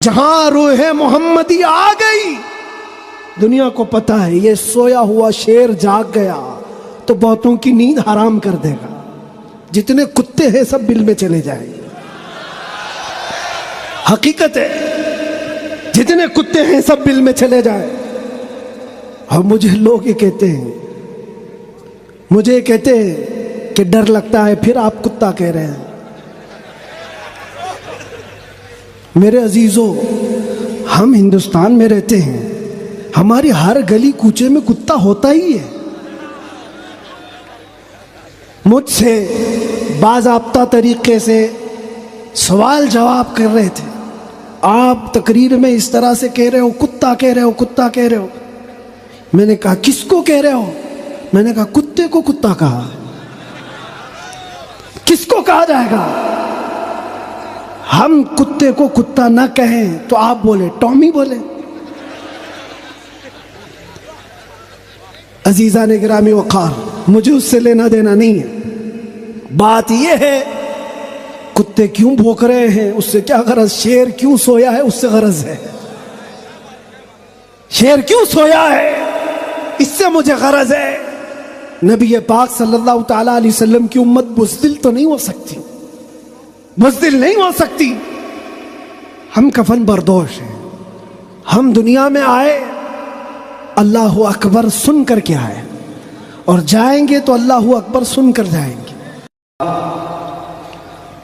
جہاں روح محمدی آ گئی، دنیا کو پتا ہے یہ سویا ہوا شیر جاگ گیا تو بہتوں کی نیند حرام کر دے گا۔ جتنے کتے ہیں سب بل میں چلے جائیں گے، حقیقت ہے، جتنے کتے ہیں سب بل میں چلے جائیں۔ اور مجھے لوگ یہ کہتے ہیں، مجھے کہتے ہیں کہ ڈر لگتا ہے، پھر آپ کتا کہہ رہے ہیں۔ میرے عزیزوں، ہم ہندوستان میں رہتے ہیں، ہماری ہر گلی کوچے میں کتا ہوتا ہی ہے۔ مجھ سے باضابطہ طریقے سے سوال جواب کر رہے تھے، آپ تقریر میں اس طرح سے کہہ رہے ہو، کتا کہہ رہے ہو، کتا کہہ رہے ہو۔ میں نے کہا کس کو کہہ رہے ہو؟ میں نے کہا کتے کو کتا کہا، کس کو کہا جائے گا؟ ہم کتے کو کتا نہ کہیں تو آپ بولے ٹامی بولے۔ عزیزان گرامی وقار، مجھے اس سے لینا دینا نہیں ہے، بات یہ ہے کتے کیوں بھونک رہے ہیں اس سے کیا غرض، شیر کیوں سویا ہے اس سے غرض ہے، شیر کیوں سویا ہے اس سے مجھے غرض ہے۔ نبی پاک صلی اللہ تعالی علیہ وسلم کی امت بزدل تو نہیں ہو سکتی، بزدل نہیں ہو سکتی۔ ہم کفن بردوش ہیں، ہم دنیا میں آئے اللہ اکبر سن کر کے آئے، اور جائیں گے تو اللہ اکبر سن کر جائیں گے۔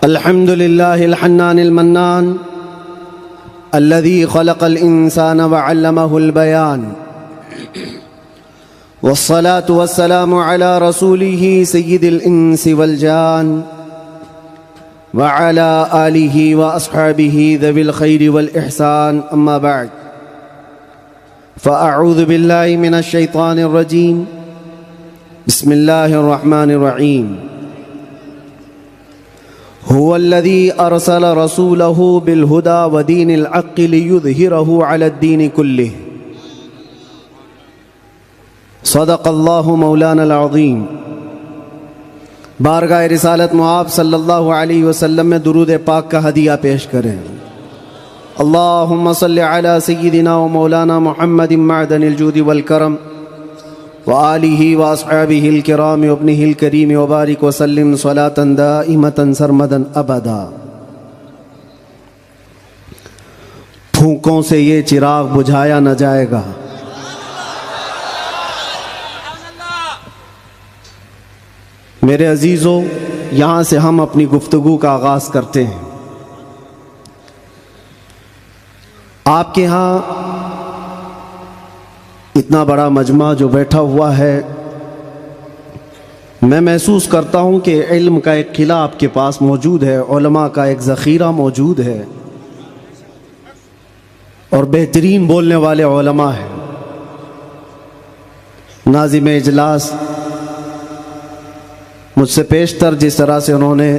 الحمد للہ الحنان المنان الذي خلق الإنسان وعلمه البيان، والصلاة والسلام على رسوله سيد الإنس والجان وعلى آله وأصحابه ذوي الخير والإحسان، أما بعد فأعوذ بالله من الشيطان الرجيم، بسم الله الرحمن الرحيم۔ هو الذي أرسل رسوله بالهدى ودين الحق ليظهره على الدين كله، صدق الله مولانا العظيم۔ بارگاہ رسالت معاب صلی اللہ علیہ وسلم میں درود پاک کا ہدیہ پیش کریں۔ اللہم صلی علی سیدنا و مولانا محمد معدن الجود والکرم وآلہ واصحابہ الکرام وابنہ الکریم وبارک وسلم صلاة دائمة سرمدا ابدا۔ پھونکوں سے یہ چراغ بجھایا نہ جائے گا، میرے عزیزوں، یہاں سے ہم اپنی گفتگو کا آغاز کرتے ہیں۔ آپ کے ہاں اتنا بڑا مجمع جو بیٹھا ہوا ہے، میں محسوس کرتا ہوں کہ علم کا ایک قلعہ آپ کے پاس موجود ہے، علماء کا ایک ذخیرہ موجود ہے، اور بہترین بولنے والے علماء ہیں۔ ناظم اجلاس مجھ سے پیشتر جس طرح سے انہوں نے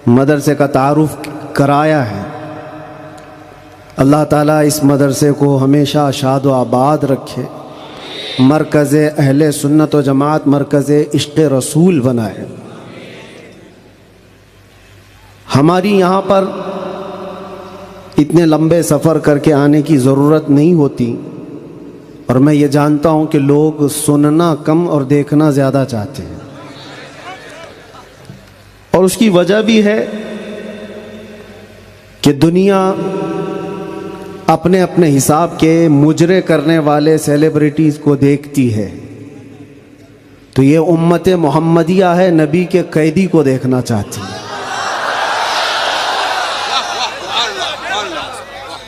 مدرسے کا تعارف کرایا ہے، اللہ تعالیٰ اس مدرسے کو ہمیشہ شاد و آباد رکھے، مرکز اہل سنت و جماعت، مرکز عشق رسول بنائے۔ ہماری یہاں پر اتنے لمبے سفر کر کے آنے کی ضرورت نہیں ہوتی، اور میں یہ جانتا ہوں کہ لوگ سننا کم اور دیکھنا زیادہ چاہتے ہیں، اور اس کی وجہ بھی ہے کہ دنیا اپنے اپنے حساب کے مجرے کرنے والے سیلیبریٹیز کو دیکھتی ہے، تو یہ امت محمدیہ ہے، نبی کے قیدی کو دیکھنا چاہتی ہے۔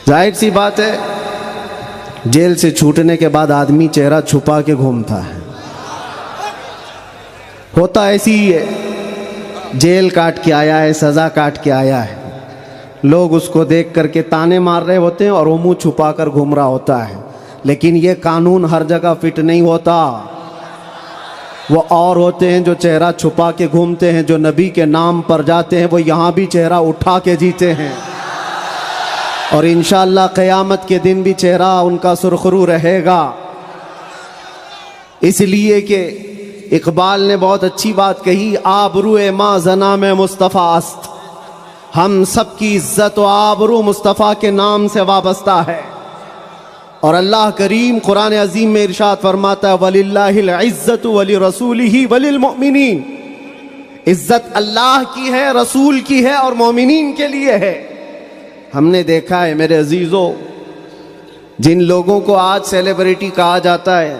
ظاہر سی بات ہے، جیل سے چھوٹنے کے بعد آدمی چہرہ چھپا کے گھومتا ہے، ہوتا ایسی ہی ہے، جیل کاٹ کے آیا ہے، سزا کاٹ کے آیا ہے، لوگ اس کو دیکھ کر کے تانے مار رہے ہوتے ہیں اور وہ منہ چھپا کر گھوم رہا ہوتا ہے، لیکن یہ قانون ہر جگہ فٹ نہیں ہوتا۔ وہ اور ہوتے ہیں جو چہرہ چھپا کے گھومتے ہیں، جو نبی کے نام پر جاتے ہیں، وہ یہاں بھی چہرہ اٹھا کے جیتے ہیں، اور انشاءاللہ قیامت کے دن بھی چہرہ ان کا سرخرو رہے گا۔ اس لیے کہ اقبال نے بہت اچھی بات کہی، آبروئے ما زنام مصطفیٰ است، ہم سب کی عزت و آبرو مصطفیٰ کے نام سے وابستہ ہے. اور اللہ کریم قرآن عظیم میں ارشاد فرماتا ہے وَلِلَّهِ الْعِزَّةُ وَلِرَسُولِهِ وَلِلْمُؤْمِنِينَ. عزت اللہ کی ہے، رسول کی ہے اور مومنین کے لیے ہے. ہم نے دیکھا ہے میرے عزیزو، جن لوگوں کو آج سیلیبریٹی کہا جاتا ہے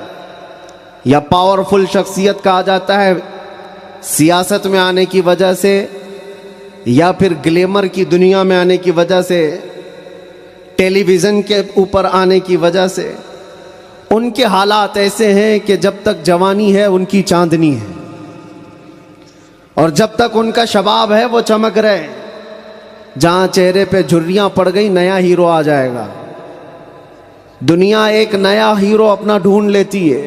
یا پاورفل شخصیت کہا جاتا ہے، سیاست میں آنے کی وجہ سے یا پھر گلیمر کی دنیا میں آنے کی وجہ سے، ٹیلی ویژن کے اوپر آنے کی وجہ سے، ان کے حالات ایسے ہیں کہ جب تک جوانی ہے ان کی چاندنی ہے، اور جب تک ان کا شباب ہے وہ چمک رہے ہیں. جہاں چہرے پہ جھریاں پڑ گئی نیا ہیرو آ جائے گا. دنیا ایک نیا ہیرو اپنا ڈھونڈ لیتی ہے،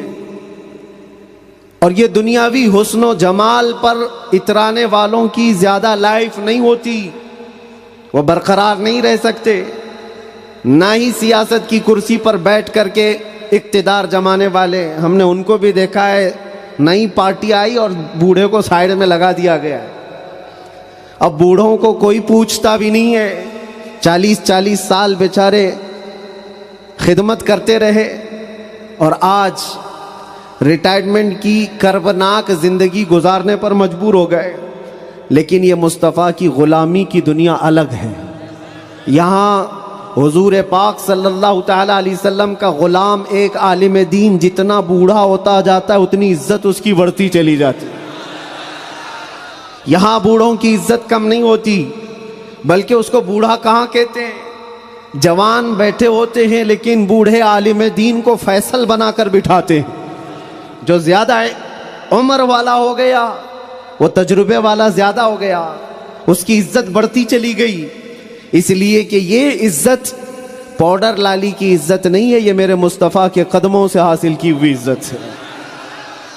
اور یہ دنیاوی حسن و جمال پر اترانے والوں کی زیادہ لائف نہیں ہوتی، وہ برقرار نہیں رہ سکتے. نہ ہی سیاست کی کرسی پر بیٹھ کر کے اقتدار جمانے والے، ہم نے ان کو بھی دیکھا ہے، نئی پارٹی آئی اور بوڑھے کو سائیڈ میں لگا دیا گیا ہے. اب بوڑھوں کو کوئی پوچھتا بھی نہیں ہے. 40 سال بیچارے خدمت کرتے رہے اور آج ریٹائرمنٹ کی کربناک زندگی گزارنے پر مجبور ہو گئے. لیکن یہ مصطفیٰ کی غلامی کی دنیا الگ ہے. یہاں حضور پاک صلی اللہ تعالیٰ علیہ وسلم کا غلام ایک عالم دین جتنا بوڑھا ہوتا جاتا ہے اتنی عزت اس کی بڑھتی چلی جاتی. یہاں بوڑھوں کی عزت کم نہیں ہوتی، بلکہ اس کو بوڑھا کہاں کہتے ہیں. جوان بیٹھے ہوتے ہیں لیکن بوڑھے عالم دین کو فیصل بنا کر بٹھاتے ہیں. جو زیادہ عمر والا ہو گیا، وہ تجربے والا زیادہ ہو گیا، اس کی عزت بڑھتی چلی گئی. اس لیے کہ یہ عزت پاؤڈر لالی کی عزت نہیں ہے، یہ میرے مصطفیٰ کے قدموں سے حاصل کی ہوئی عزت ہے.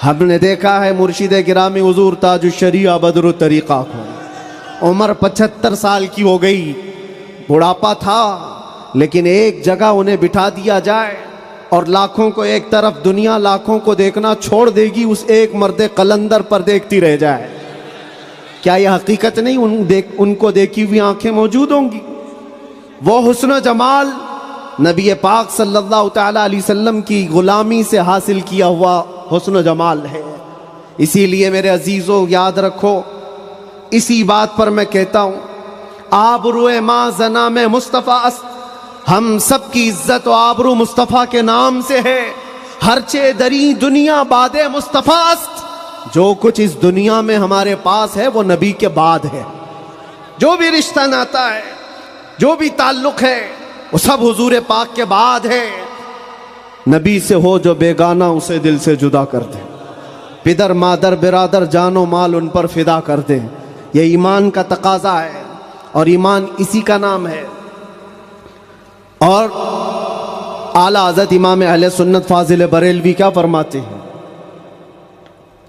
ہم نے دیکھا ہے مرشد گرامی حضور تاج الشریعہ بدر الطریقہ کو عمر 75 سال کی ہو گئی، بڑھاپا تھا، لیکن ایک جگہ انہیں بٹھا دیا جائے اور لاکھوں کو ایک طرف دنیا لاکھوں کو دیکھنا چھوڑ دے گی، اس ایک مرد قلندر پر دیکھتی رہ جائے. کیا یہ حقیقت نہیں؟ ان کو دیکھی ہوئی آنکھیں موجود ہوں گی. وہ حسن و جمال نبی پاک صلی اللہ تعالیٰ علیہ وسلم کی غلامی سے حاصل کیا ہوا حسن و جمال ہے. اسی لیے میرے عزیزو یاد رکھو، اسی بات پر میں کہتا ہوں آبرو ما زنا میں مصطفیٰ است. ہم سب کی عزت و آبرو مصطفیٰ کے نام سے ہے. ہر چے دری دنیا باد مصطفیٰ است. جو کچھ اس دنیا میں ہمارے پاس ہے وہ نبی کے بعد ہے. جو بھی رشتہ ناتا ہے، جو بھی تعلق ہے، وہ سب حضور پاک کے بعد ہے. نبی سے ہو جو بیگانہ اسے دل سے جدا کر دے. پدر مادر برادر جان و مال ان پر فدا کر دے. یہ ایمان کا تقاضا ہے اور ایمان اسی کا نام ہے. اور اعلیٰ حضرت امام اہل سنت فاضل بریلوی کیا فرماتے ہیں؟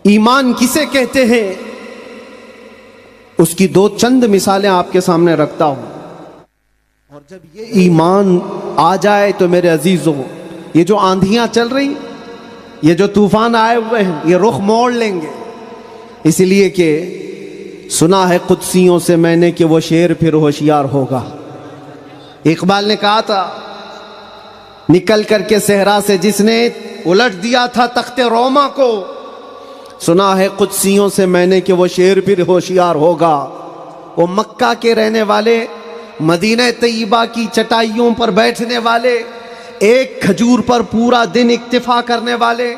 ایمان کسے کہتے ہیں؟ اس کی دو چند مثالیں آپ کے سامنے رکھتا ہوں. اور جب یہ ایمان آ جائے تو میرے عزیزوں، یہ جو آندھیاں چل رہی، یہ جو طوفان آئے ہوئے ہیں، یہ رخ موڑ لیں گے. اس لیے کہ سنا ہے قدسیوں سے میں نے کہ وہ شیر پھر ہوشیار ہوگا. اقبال نے کہا تھا نکل کر کے صحرا سے جس نے الٹ دیا تھا تخت روما کو، سنا ہے قدسیوں سے میں نے کہ وہ شیر پھر ہوشیار ہوگا. وہ مکہ کے رہنے والے، مدینہ طیبہ کی چٹائیوں پر بیٹھنے والے، ایک کھجور پر پورا دن اکتفا کرنے والے،